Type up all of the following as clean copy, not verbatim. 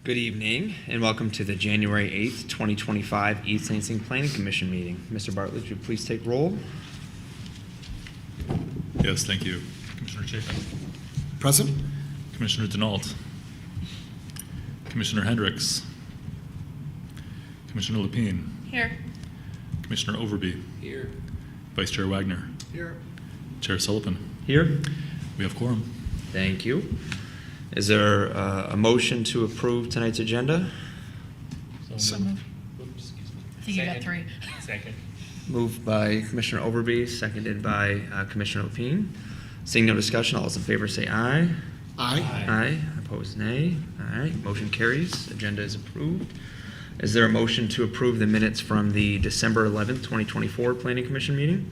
Good evening, and welcome to the January 8th, 2025 East Lansing Planning Commission meeting. Mr. Bartlett, would you please take roll? Yes, thank you. Commissioner Chapin. Present. Commissioner Denault. Commissioner Hendricks. Commissioner Lapine. Here. Commissioner Overby. Here. Vice Chair Wagner. Here. Chair Sullivan. Here. We have quorum. Thank you. Is there a motion to approve tonight's agenda? So moved. I think you got three. Second. Moved by Commissioner Overby, seconded by Commissioner Lapine. Seeing no discussion, all those in favor say aye. Aye. Aye. Opposed, nay. All right, motion carries. Agenda is approved. Is there a motion to approve the minutes from the December 11th, 2024 Planning Commission meeting?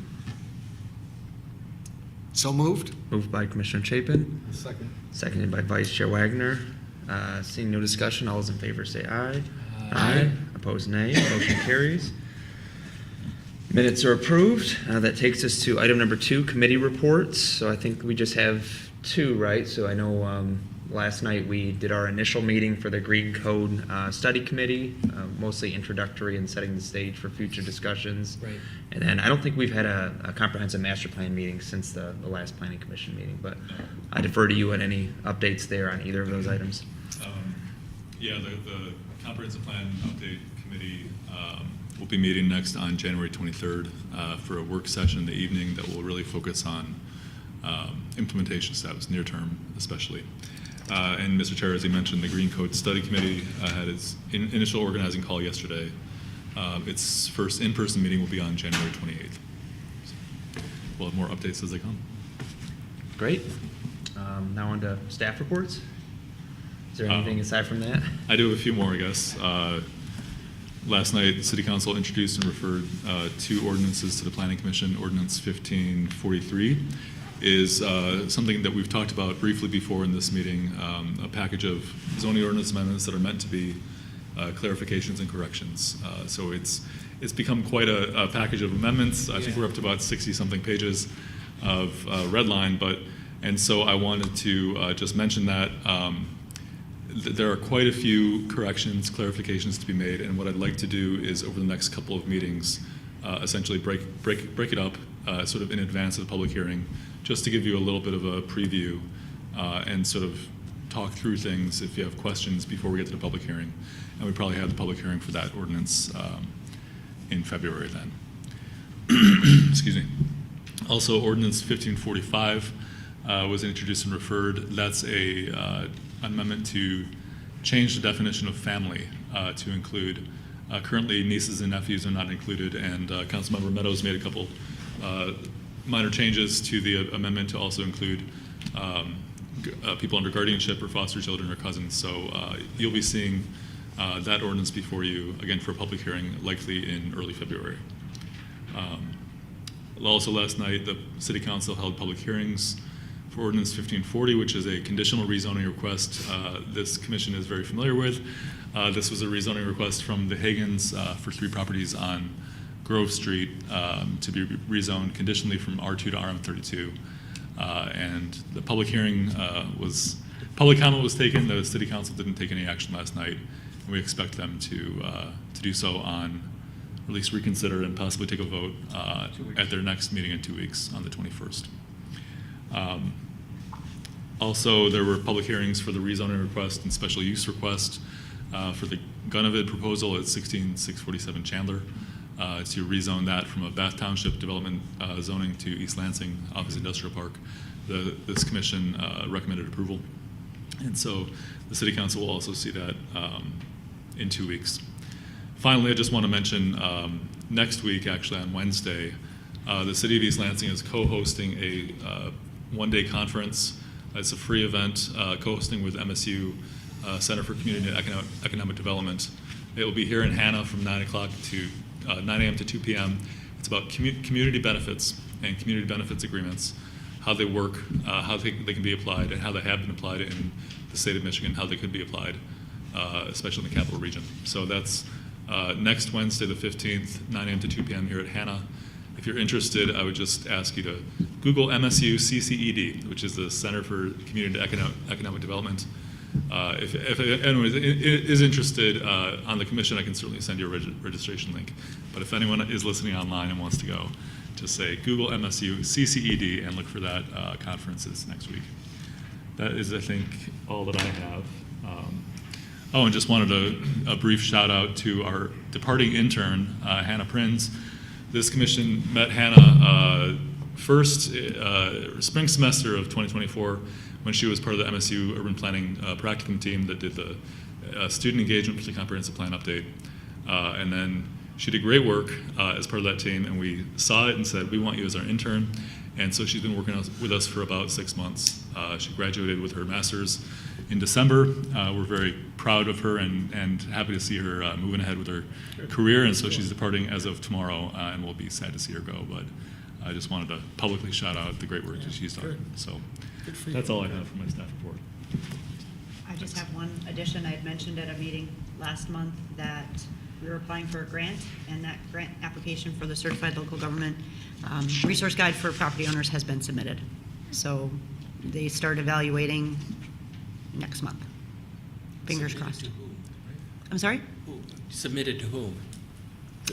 So moved. Moved by Commissioner Chapin, Second. seconded by Vice Chair Wagner. Seeing no discussion, all those in favor say aye. Aye. Opposed, nay. Motion carries. Minutes are approved. That takes us to item number 2, committee reports. So I think we just have 2, right? So I know last night we did our initial meeting for the Green Code Study Committee, mostly introductory and setting the stage for future discussions. Right. And then I don't think we've had a comprehensive master plan meeting since the last Planning Commission meeting, but I defer to you on any updates there on either of those items. Yeah, the Comprehensive Plan Update Committee will be meeting next on January 23rd for a work session in the evening that will really focus on implementation steps, near term especially. And Mr. Chair, as you mentioned, the Green Code Study Committee had its initial organizing call yesterday. Its first in-person meeting will be on January 28th. So we'll have more updates as they come. Great. Now on to staff reports. Is there anything aside from that? I do have a few more, I guess. Last night, the City Council introduced and referred 2 ordinances to the Planning Commission. Ordinance 1543 is something that we've talked about briefly before in this meeting, a package of zoning ordinance amendments that are meant to be clarifications and corrections. So it's become quite a package of amendments. I think we're up to about 60-something pages of red line, and so I wanted to just mention that there are quite a few corrections, clarifications to be made, and what I'd like to do is over the next couple of meetings essentially break it up sort of in advance of the public hearing, just to give you a little bit of a preview and sort of talk through things if you have questions before we get to the public hearing. And we probably have the public hearing for that ordinance in February then. Excuse me. Also, Ordinance 1545 was introduced and referred. That's a amendment to change the definition of family to include currently nieces and nephews are not included, and Councilmember Meadows made a couple minor changes to the amendment to also include people under guardianship or foster children or cousins. So you'll be seeing that ordinance before you again for a public hearing, likely in early February. Also last night, the City Council held public hearings for Ordinance 1540, which is a conditional rezoning request this commission is very familiar with. This was a rezoning request from the Hagans for 3 properties on Grove Street to be rezoned conditionally from R2 to RM32. And the public hearing public comment was taken. The City Council didn't take any action last night, and we expect them to do so on, or at least reconsider and possibly take a vote at their next meeting in 2 weeks on the 21st. Also, there were public hearings for the rezoning request and special use request for the Gunnevid proposal at 16647 Chandler to rezone that from a Bath Township development zoning to East Lansing Office Industrial Park. This commission recommended approval, and so the City Council will also see that in 2 weeks. Finally, I just want to mention next week, actually on Wednesday, the City of East Lansing is co-hosting a one-day conference. It's a free event, co-hosting with MSU Center for Community and Economic Development. It will be here in Hannah from 9 a.m. to 2 p.m. It's about community benefits and community benefits agreements, how they work, how they can be applied, and how they have been applied in the state of Michigan, how they could be applied, especially in the capital region. So that's next Wednesday, the 15th, 9 a.m. to 2 p.m. here at Hannah. If you're interested, I would just ask you to Google MSU CCED, which is the Center for Community and Economic Development. if anyone is interested on the commission, I can certainly send you a registration link. But if anyone is listening online and wants to go, just say Google MSU CCED and look for that conferences next week. That is, I think, all that I have. And just wanted a brief shout out to our departing intern, Hannah Prinz. This commission met Hannah first spring semester of 2024 when she was part of the MSU Urban Planning practicum team that did the student engagement for the comprehensive plan update. And then she did great work as part of that team, and we saw it and said, we want you as our intern. And so she's been working with us for about 6 months. She graduated with her master's in December. We're very proud of her and happy to see her moving ahead with her career. And so she's departing as of tomorrow, and we'll be sad to see her go. But I just wanted to publicly shout out the great work that she's done. So that's all I have for my staff report. I just have one addition. I had mentioned at a meeting last month that we were applying for a grant, and that grant application for the Certified Local Government Resource Guide for Property Owners has been submitted. So they start evaluating next month. Fingers crossed. To whom? I'm sorry? Who? Submitted to whom?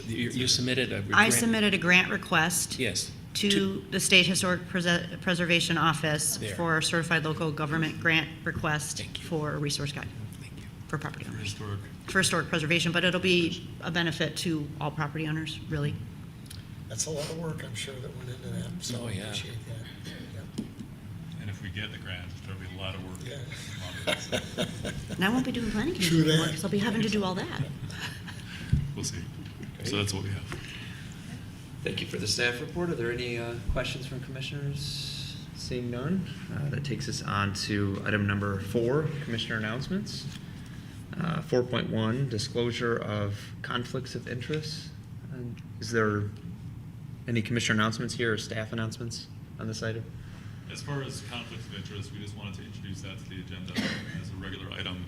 You submitted a grant? I submitted a grant request Yes. to the State Historic Preservation Office There. for a Certified Local Government grant request Thank you. for a resource guide Thank you. for property owners. Historic. For historic preservation, but it'll be a benefit to all property owners, really. That's a lot of work, I'm sure, that went into that, so Oh, I yeah. appreciate that. And if we get the grant, there'll be a lot of work. Yeah. And I won't be doing planning True commission anymore, that. because I'll be having to do all that. We'll see. So that's what we have. Thank you for the staff report. Are there any questions from commissioners? Seeing none, that takes us on to item number 4, commissioner announcements. 4.1, disclosure of conflicts of interest. Is there any commissioner announcements here or staff announcements on this item? As far as conflicts of interest, we just wanted to introduce that to the agenda as a regular item,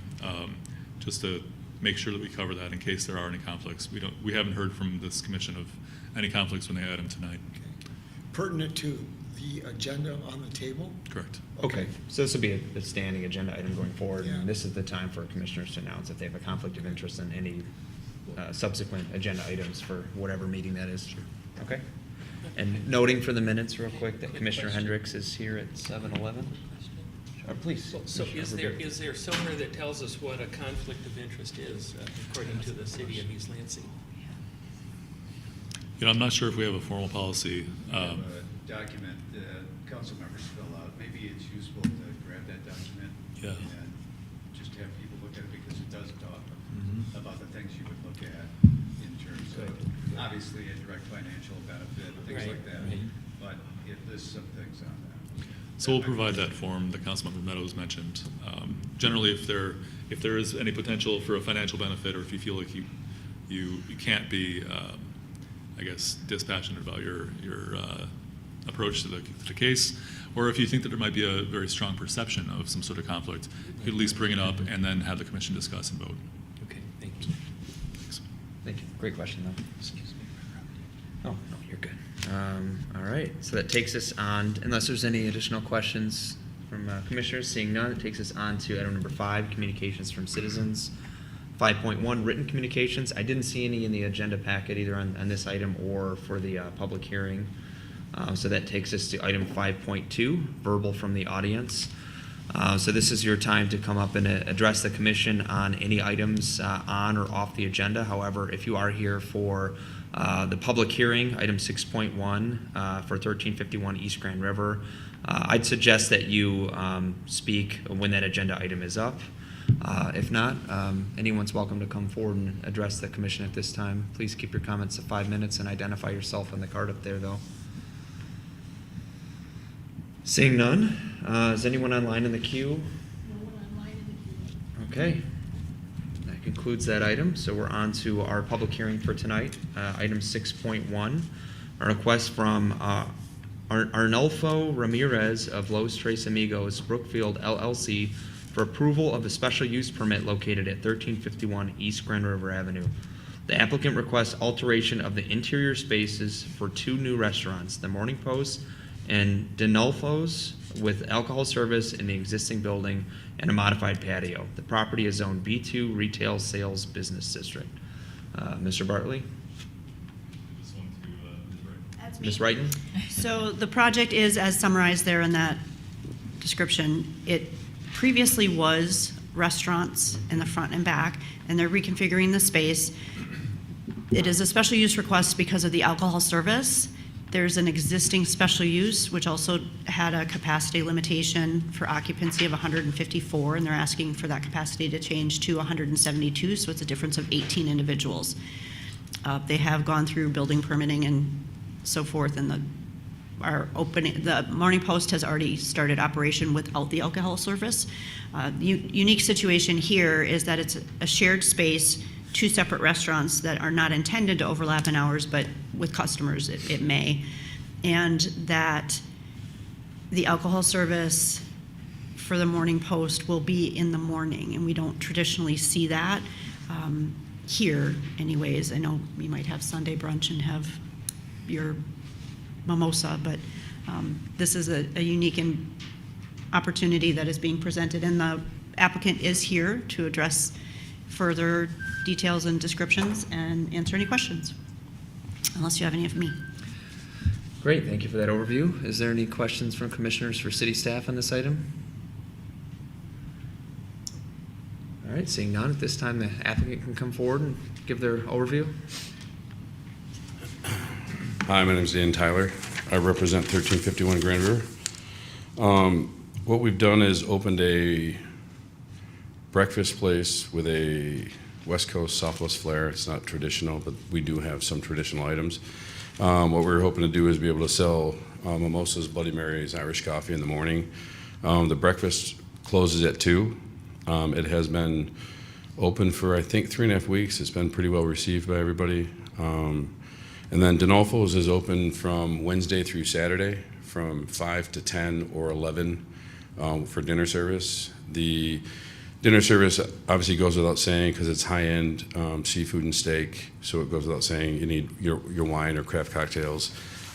just to make sure that we cover that in case there are any conflicts. We haven't heard from this commission of any conflicts when they add them tonight. Okay. Pertinent to the agenda on the table? Correct. Okay, so this will be a standing agenda item going forward, Yeah. and this is the time for commissioners to announce if they have a conflict of interest in any subsequent agenda items for whatever meeting that is. Okay? And noting for the minutes real quick that Commissioner Hendricks is here at 7:11. Please. So Commissioner is there somewhere that tells us what a conflict of interest is, according to the city of East Lansing? I'm not sure if we have a formal policy. We have a document that council members fill out. Maybe it's useful to grab that document. Yeah. And just have people look at it because it does talk about the things you would look at in terms of, obviously, a direct financial benefit, things Right, like that. right. But it lists some things on that. So we'll provide that form that Councilmember Meadows mentioned. Generally, if there is any potential for a financial benefit, or if you feel like you can't be, I guess, dispassionate about your approach to the case, or if you think that there might be a very strong perception of some sort of conflict, you could at least bring it up and then have the commission discuss and vote. Okay, thank you. Thanks. Thank you. Great question, though. Excuse me. Oh, no, you're good. All right, so that takes us on, unless there's any additional questions from commissioners, seeing none, it takes us on to item number 5, communications from citizens. 5.1, written communications. I didn't see any in the agenda packet either on this item or for the public hearing. So that takes us to item 5.2, verbal from the audience. So this is your time to come up and address the commission on any items on or off the agenda. However, if you are here for the public hearing, item 6.1 for 1351 East Grand River, I'd suggest that you speak when that agenda item is up. If not, anyone's welcome to come forward and address the commission at this time. Please keep your comments to 5 minutes and identify yourself on the card up there, though. Seeing none, is anyone online in the queue? No one online in the queue. Okay, that concludes that item. So we're on to our public hearing for tonight. Item 6.1, a request from Arnulfo Ramirez of Los Tres Amigos, Brookfield LLC, for approval of a special use permit located at 1351 East Grand River Avenue. The applicant requests alteration of the interior spaces for 2 new restaurants, the Morning Post and Arnulfo's with alcohol service in the existing building and a modified patio. The property is zoned B2 Retail Sales Business District. Mr. Bartley? This one to Ms. Wright. That's me. Ms. Wrighton? So the project is as summarized there in that description. It previously was restaurants in the front and back, and they're reconfiguring the space. It is a special use request because of the alcohol service. There's an existing special use, which also had a capacity limitation for occupancy of 154, and they're asking for that capacity to change to 172, so it's a difference of 18 individuals. They have gone through building permitting and so forth, and the Morning Post has already started operation without the alcohol service. Unique situation here is that it's a shared space, two separate restaurants that are not intended to overlap in hours, but with customers it may, and that the alcohol service for the Morning Post will be in the morning, and we don't traditionally see that here anyways. I know you might have Sunday brunch and have your mimosa, but this is a unique opportunity that is being presented, and the applicant is here to address further details and descriptions and answer any questions, unless you have any of me. Great, thank you for that overview. Is there any questions from commissioners for city staff on this item? All right, seeing none, at this time the applicant can come forward and give their overview. Hi, my name is Dan Tyler. I represent 1351 Grand River. What we've done is opened a breakfast place with a West Coast Southwest flair. It's not traditional, but we do have some traditional items. What we're hoping to do is be able to sell mimosas, Bloody Marys, Irish coffee in the morning. The breakfast closes at 2. It has been open for, I think, 3.5 weeks. It's been pretty well received by everybody. And then Arnulfo's is open from Wednesday through Saturday from 5 to 10 or 11 for dinner service. The dinner service obviously goes without saying because it's high-end seafood and steak, so it goes without saying you need your wine or craft cocktails.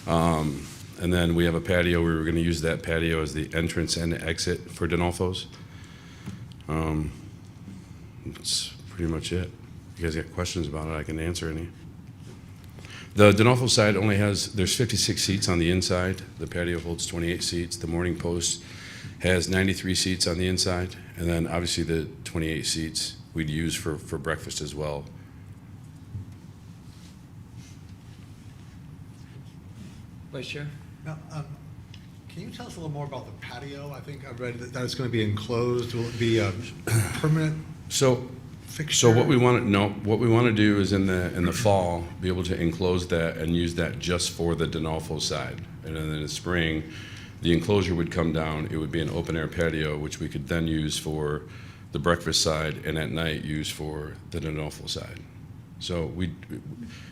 And then we have a patio. We were going to use that patio as the entrance and the exit for Arnulfo's. That's pretty much it. If you guys got questions about it, I can answer any. The Arnulfo side there's 56 seats on the inside. The patio holds 28 seats. The Morning Post has 93 seats on the inside. And then obviously the 28 seats we'd use for breakfast as well. Vice Chair? Now, can you tell us a little more about the patio? I think I read that it's going to be enclosed. Will it be a permanent fixture? So what we want to do is in the fall be able to enclose that and use that just for the Arnulfo side, and then in the spring, the enclosure would come down. It would be an open air patio, which we could then use for the breakfast side, and at night use for the Arnulfo side. So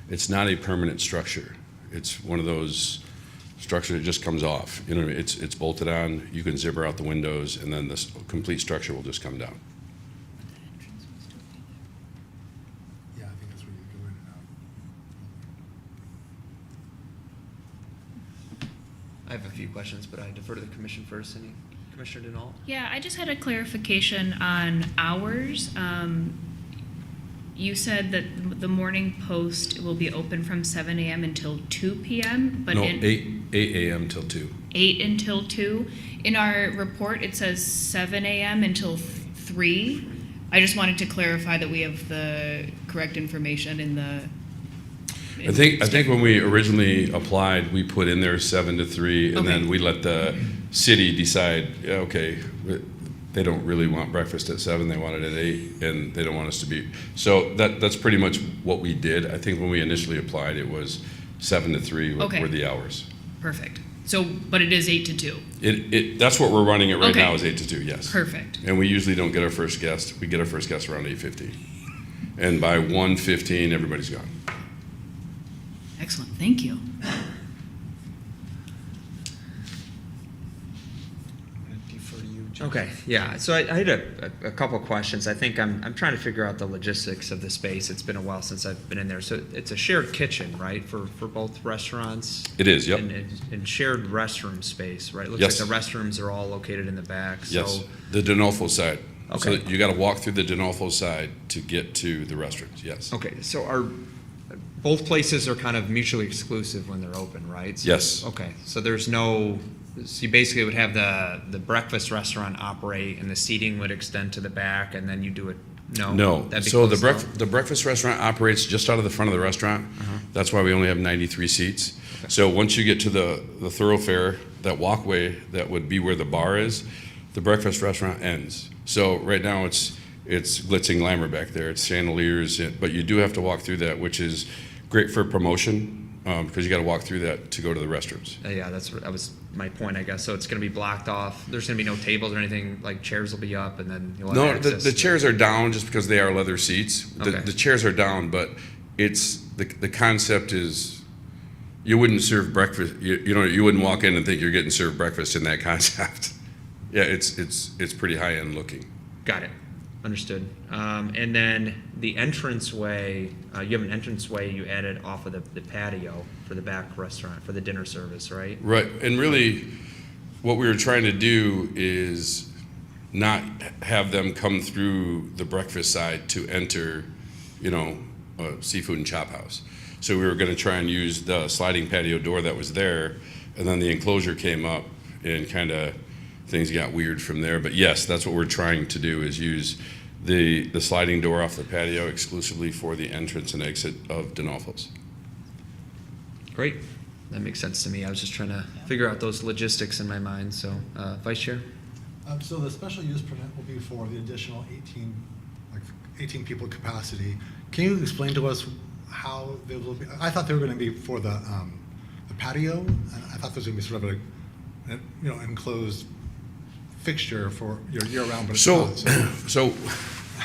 it's not a permanent structure. It's one of those structures that just comes off. You know, it's bolted on. You can zipper out the windows, and then this complete structure will just come down. Yeah, I think that's where you go in and out. I have a few questions, but I defer to the commission first. Any Commissioner Denault? Yeah, I just had a clarification on hours. You said that the Morning Post will be open from 7 a.m. until 2 p.m., but No, 8 a.m. till 2. 8 until 2. In our report, it says 7 a.m. until 3. I just wanted to clarify that we have the correct information in the. I think when we originally applied, we put in there 7 to 3, and Okay. then we let the city decide. Yeah, okay, they don't really want breakfast at 7; they want it at 8, and they don't want us to be. So that's pretty much what we did. I think when we initially applied, it was 7 to 3 Okay. were the hours. Perfect. So, but it is 8 to 2. That's what we're running it right Okay. now is 8 to 2. Yes. Perfect. And we usually don't get our first guest. We get our first guest around 8:50, and by 1:15, everybody's gone. Excellent. Thank you. I defer to you, Okay, yeah, so I had a couple questions. I think I'm trying to figure out the logistics of the space. It's been a while since I've been in there. So it's a shared kitchen, right, for both restaurants? It is, yep. And shared restroom space, right? Looks Yes. like the restrooms are all located in the back, so. Yes, the Arnulfo side. So Okay. you got to walk through the Arnulfo side to get to the restrooms, yes. Okay, so both places are kind of mutually exclusive when they're open, right? So- Yes. Okay, so so you basically would have the breakfast restaurant operate and the seating would extend to the back and then you do it, no? No, That'd be so the closed off? the breakfast restaurant operates just out of the front of the restaurant. That's why we only have 93 seats. So once you get to the thoroughfare, that walkway that would be where the bar is, the breakfast restaurant ends. So right now it's glitz and glamour back there. It's chandeliers, but you do have to walk through that, which is great for promotion because you got to walk through that to go to the restrooms. Yeah, that was my point, I guess. So it's going to be blocked off. There's going to be no tables or anything, like chairs will be up and then you'll have No, access the to chairs are down just because they are leather seats. Okay. The chairs are down, but it's the concept is you wouldn't serve breakfast. You wouldn't walk in and think you're getting served breakfast in that concept. Yeah, it's pretty high end looking. Got it. Understood. And then the entranceway, you have an entranceway you added off of the patio for the back restaurant, for the dinner service, right? Right, and really, what we were trying to do is not have them come through the breakfast side to enter, a seafood and chop house. So we were going to try and use the sliding patio door that was there, and then the enclosure came up and kind of things got weird from there. But yes, that's what we're trying to do is use the sliding door off the patio exclusively for the entrance and exit of Arnulfo's. Great. That makes sense to me. I was just trying to figure out those logistics in my mind. So, Vice Chair? So the special use permit will be for the additional 18 people capacity. Can you explain to us how they will be? I thought they were going to be for the patio, and I thought there was going to be sort of a enclosed fixture for year-round, but it's So, not. so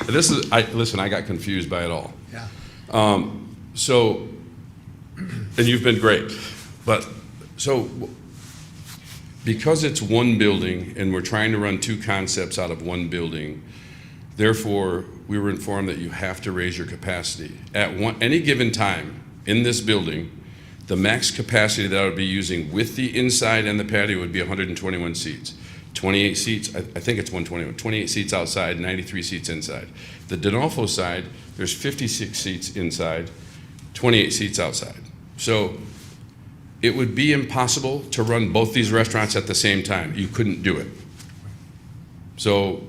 this is listen. I got confused by it all. Yeah. So, and you've been great, but so because it's one building and we're trying to run two concepts out of one building, therefore we were informed that you have to raise your capacity at any given time in this building. The max capacity that I would be using with the inside and the patio would be 121 seats. 28 seats, I think it's 121, 28 seats outside, 93 seats inside. The Arnulfo side, there's 56 seats inside, 28 seats outside. So it would be impossible to run both these restaurants at the same time. You couldn't do it. So,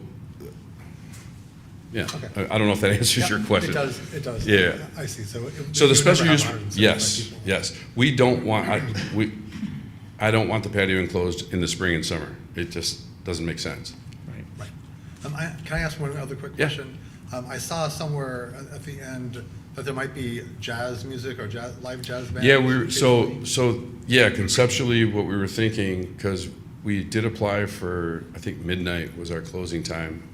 yeah, Okay. I don't know if that answers your question. It does. Yeah. I see. So So the special use, 175 yes, people. yes. We don't want, I don't want the patio enclosed in the spring and summer. It just doesn't make sense. Right. Right. Can I ask one other quick Yeah. question? I saw somewhere at the end that there might be jazz music or live jazz band. Yeah, so conceptually what we were thinking, because we did apply for, I think midnight was our closing time.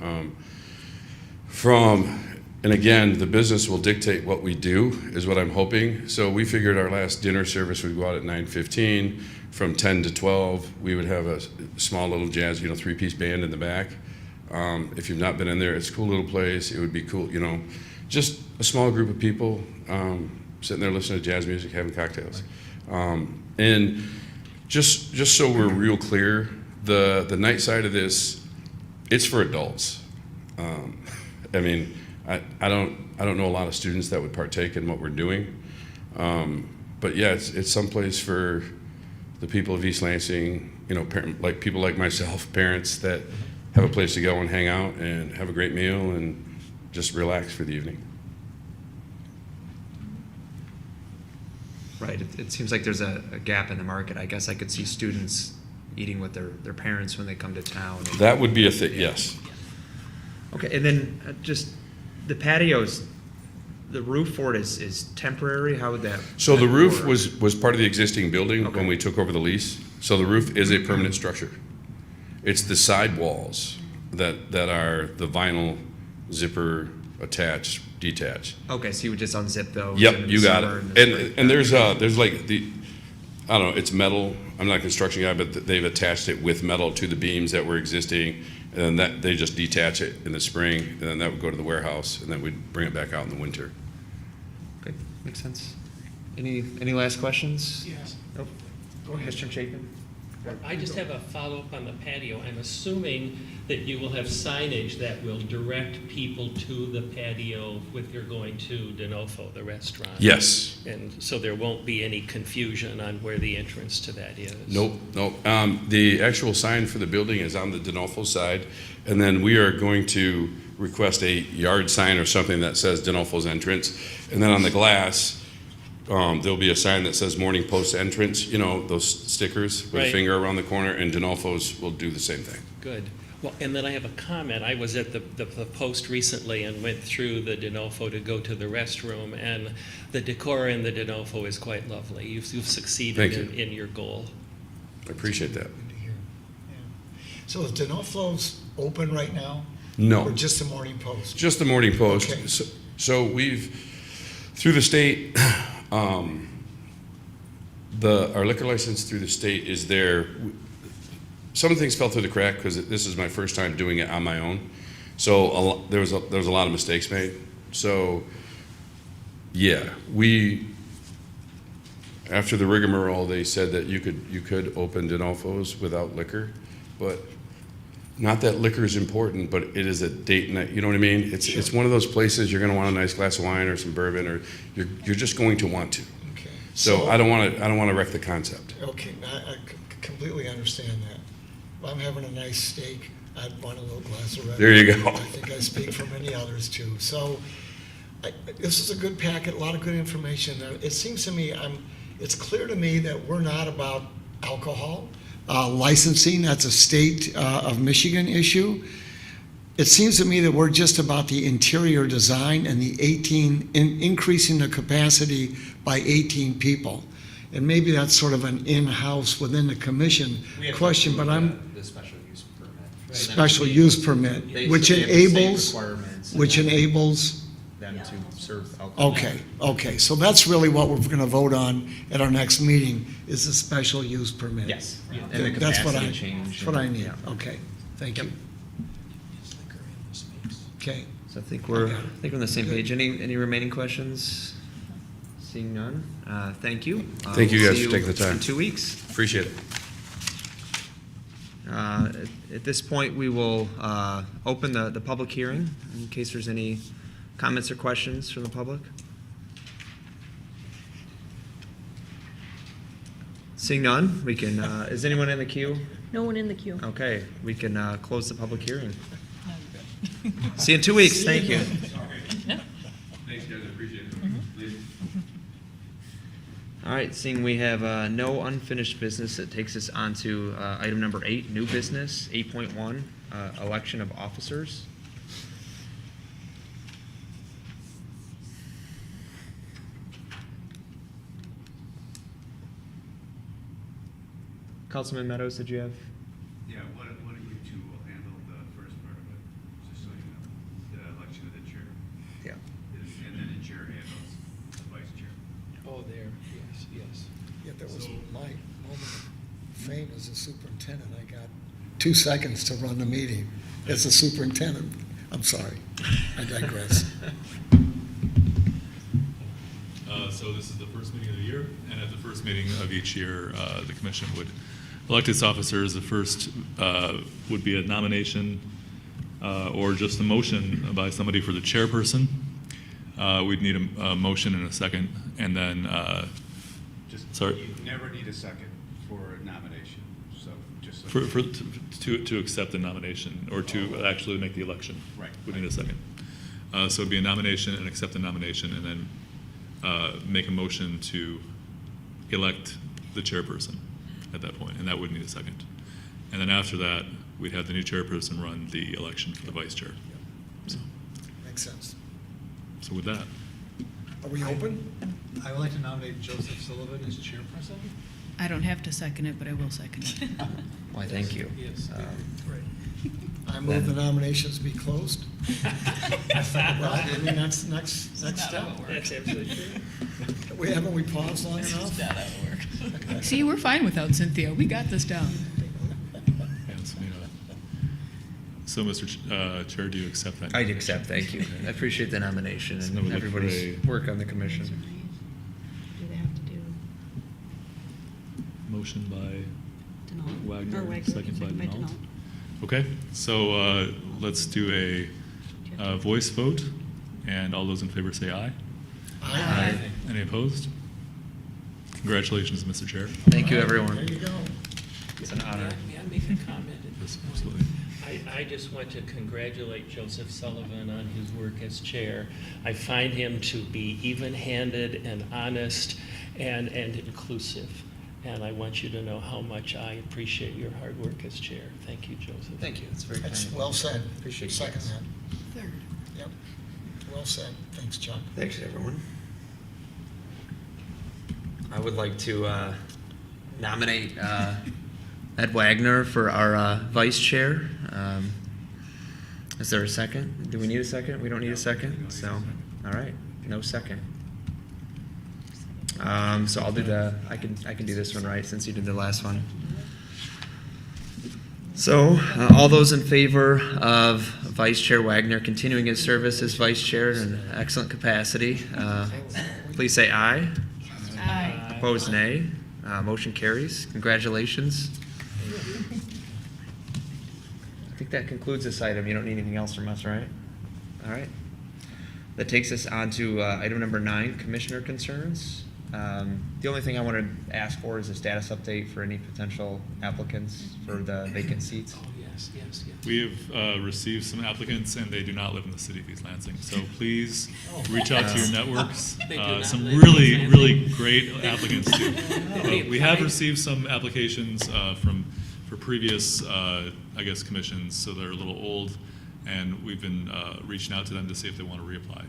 And again, the business will dictate what we do, is what I'm hoping. So we figured our last dinner service would go out at 9:15. From 10 to 12, we would have a small little jazz, 3-piece band in the back. If you've not been in there, it's a cool little place. It would be cool, just a small group of people sitting there listening to jazz music, having cocktails. And just so we're real clear, the night side of this, it's for adults. I mean, I don't know a lot of students that would partake in what we're doing, but yeah, it's someplace for the people of East Lansing, like people like myself, parents that have a place to go and hang out and have a great meal and just relax for the evening. Right. It seems like there's a gap in the market. I guess I could see students eating with their parents when they come to town. That would be a thing, yes. Okay, and then just the patios, the roof for it is temporary? How would that? So the roof work? was part of the existing building Okay. when we took over the lease. So the roof is a permanent structure. It's the side walls that are the vinyl zipper attached, detached. Okay, so you would just unzip those? Yep, and in you the got summer it. and the spring? And there's like I don't know, it's metal. I'm not a construction guy, but they've attached it with metal to the beams that were existing, And that, they just detach it in the spring, and then that would go to the warehouse, and then we'd bring it back out in the winter. Okay, makes sense. Any last questions? Yes. Nope. Go ahead, Mr. Chapin. I just have a follow-up on the patio. I'm assuming that you will have signage that will direct people to the patio if you're going to Arnulfo, the restaurant. Yes. And so there won't be any confusion on where the entrance to that is. Nope. The actual sign for the building is on the Arnulfo side, and then we are going to request a yard sign or something that says Arnulfo's entrance, and then on the glass, there'll be a sign that says Morning Post entrance, you know, those stickers with a Right. finger around the corner, and Arnulfo's will do the same thing. Good. Well, and then I have a comment. I was at the Post recently and went through the Arnulfo to go to the restroom, and the decor in the Arnulfo is quite lovely. You've succeeded Thank you. in your goal. I appreciate that. Good to hear. Yeah. So is Arnulfo's open right now? No. Or just the Morning Post? Just the Morning Post. Okay. So we've, through the state, our liquor license through the state is there. Some things fell through the crack because this is my first time doing it on my own. So there was a lot of mistakes made. So yeah, after the rigmarole, they said that you could open Arnulfo's without liquor, but not that liquor is important, but it is a date night. You know what I mean? It's one of those places you're going to want a nice glass of wine or some bourbon, or you're just going to want to. Okay. So I don't want to wreck the concept. Okay, I completely understand that. If I'm having a nice steak, I'd want a little glass of red. There you go. I think I speak for many others too. So this is a good packet, a lot of good information. It seems to me, it's clear to me that we're not about alcohol. Licensing, that's a state of Michigan issue. It seems to me that we're just about the interior design and the increasing the capacity by 18 people. And maybe that's sort of an in-house within the commission question, but I'm, The special use permit. special use permit, They which have the same enables, requirements which enables, them to serve alcohol. okay, so that's really what we're gonna vote on at our next meeting, is the special use permit. Yes, and the That's what capacity change. That's what I need, Yeah. okay, thank you. Okay, So I think we're on the same page. Any remaining questions? Seeing none, thank you. Thank you We'll guys see for taking the time. In 2 weeks. Appreciate it. At this point, we will open the public hearing in case there's any comments or questions from the public. Seeing none, we can, is anyone in the queue? No one in the queue. Okay, we can close the public hearing. See you in 2 weeks, thank you. Thanks, guys. I appreciate it. All right, seeing we have no unfinished business, it takes us on to item number 8, new business, 8.1, election of officers. Councilman Meadows, did you have? Yeah, one of you two will handle the first part of it, just so you know, the election of the chair. Yeah. And then the chair handles the vice chair. Oh, there, yes. yeah, that was my moment of fame as a superintendent. I got 2 seconds to run the meeting as a superintendent. I'm sorry, I digress. So this is the first meeting of the year, and at the first meeting of each year, the commission would elect its officers. The first would be a nomination or just a motion by somebody for the chairperson. We'd need a motion and a second, and then, sorry? You never need a second for a nomination, so just. so- To accept the nomination, or to actually make the election. Right. We need a second. So it'd be a nomination and accept the nomination, and then make a motion to elect the chairperson at that point, and that would need a second. And then after that, we'd have the new chairperson run the election for the vice chair. Makes sense. So with that, Are we open? I would like to nominate Joseph Sullivan as chairperson. I don't have to second it, but I will second it. Why, thank you. Yes. I move the nominations be closed. Well, I mean, that's next step. That's absolutely true. Haven't we paused long enough? See, we're fine without Cynthia. We got this down. So, Mr. Chair, do you accept that? I'd accept, thank you. I appreciate the nomination So we and look for everybody's a- work on the commission. Do they have to do Motion by Denault? Wagner, Or Wagner, second by Denault. Denault. Okay, so let's do a voice vote, and all those in favor say aye. Aye. Any opposed? Congratulations, Mr. Chair. Thank you, everyone. There you go. It's an honor. May I make a comment? Yes, absolutely. I just want to congratulate Joseph Sullivan on his work as chair. I find him to be even-handed and honest and inclusive. And I want you to know how much I appreciate your hard work as chair. Thank you, Joseph. Thank you, it's very kind. That's well said. Appreciate you Second guys. that. Third. Yep. Well said. Thanks, Chuck. Thanks, everyone. I would like to nominate Ed Wagner for our vice chair. Is there a second? Do we need a second? We don't need a second? So, all right, no second. So I'll do I can do this one, right, since you did the last one. So, all those in favor of Vice Chair Wagner continuing his service as vice chair in an excellent capacity, please say aye. Aye. Opposed, nay. Motion carries. Congratulations. I think that concludes this item. You don't need anything else from us, right? All right. That takes us on to item number 9, commissioner concerns. The only thing I want to ask for is a status update for any potential applicants for the vacant seats. Oh, yes. We have received some applicants, and they do not live in the city of East Lansing. So please reach out to your networks. They do not Some live in really, East Lansing. really great applicants too. They We have applied? received some applications for previous, commissions, so they're a little old, and we've been reaching out to them to see if they want to reapply.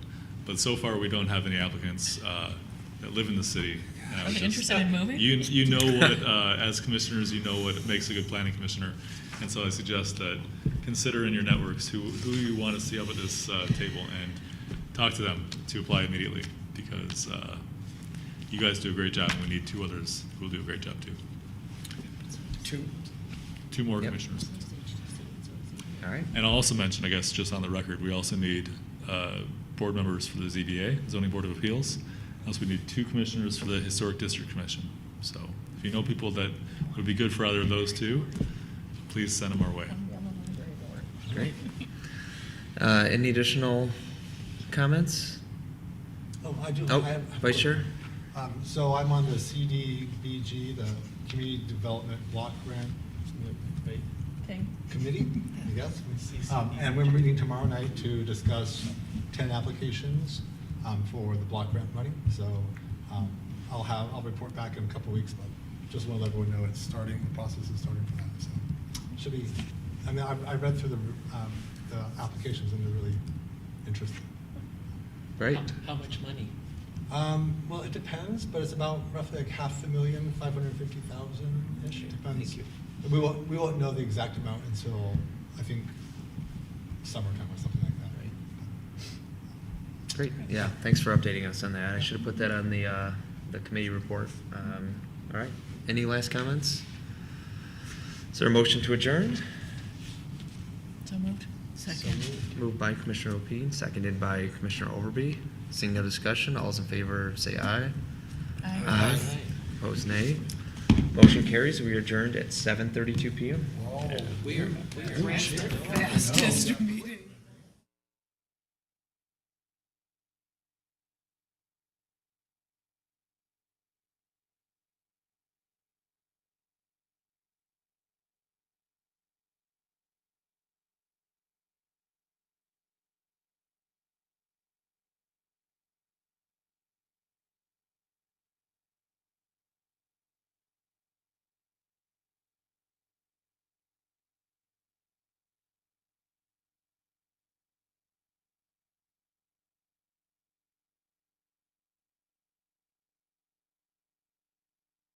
But so far, we don't have any applicants that live in the city. And I Are would they just- interested in moving? You know what, as commissioners, you know what makes a good planning commissioner. And so I suggest that consider in your networks who you want to see up at this table and talk to them to apply immediately, because you guys do a great job, and we need 2 others who will do a great job too. 2 more Yep. commissioners. All right. And I'll also mention, I guess, just on the record, we also need board members for the ZBA, Zoning Board of Appeals. Also, we need 2 commissioners for the Historic District Commission. So if you know people that would be good for either of those 2, please send them our way. Great. Any additional comments? Oh, I do. Oh, I have- Vice Chair? So I'm on the CDBG, the Community Development Block Grant Committee, I guess. And we're meeting tomorrow night to discuss 10 applications for the block grant money. So I'll report back in a couple weeks, but just want to let everyone know it's starting, the process is starting for that. So should be, I mean, I read through the applications and they're really interesting. Great. How much money? Well, it depends, but it's about roughly like $500,000, 550,000-ish. Depends. Thank you. We won't know the exact amount until, I think, summertime or something like that. Great. Yeah, thanks for updating us on that. I should have put that on the committee report. All right. Any last comments? Is there a motion to adjourn? So moved. Second. Moved by Commissioner Opine, seconded by Commissioner Overby. Seeing no discussion, all those in favor say aye. Aye. Aye. Opposed, nay. Motion carries. We are adjourned at 7:32 p.m. We are Fastest meeting.